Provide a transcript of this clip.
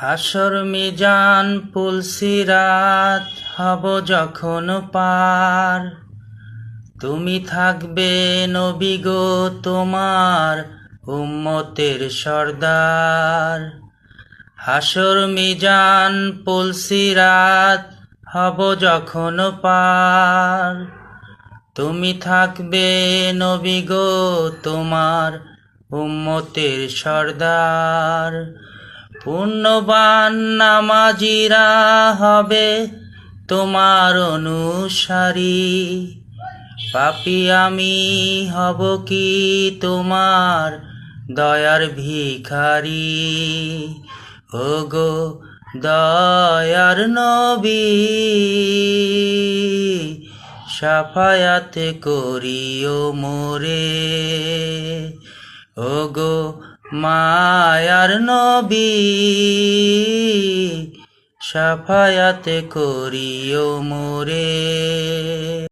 হাসর মিজান পুলসিরাত হব যখন পার, তুমি থাকবে নবী গো তোমার উম্মতের সর্দার। হাসর মিজান পুলসিরাত হব যখন পার, তুমি থাকবে নবী গো তোমার উম্মতের সর্দার। পুণ্যবান নামাজিরা হবে তোমার অনুসারী, পাপী আমি হব কি তোমার দয়ার ভিখারি। ওগো দয়ার নবী, শাফায়াত করিও মোরে। ওগো মায়ার নবী, শাফায়াত করিও মোরে।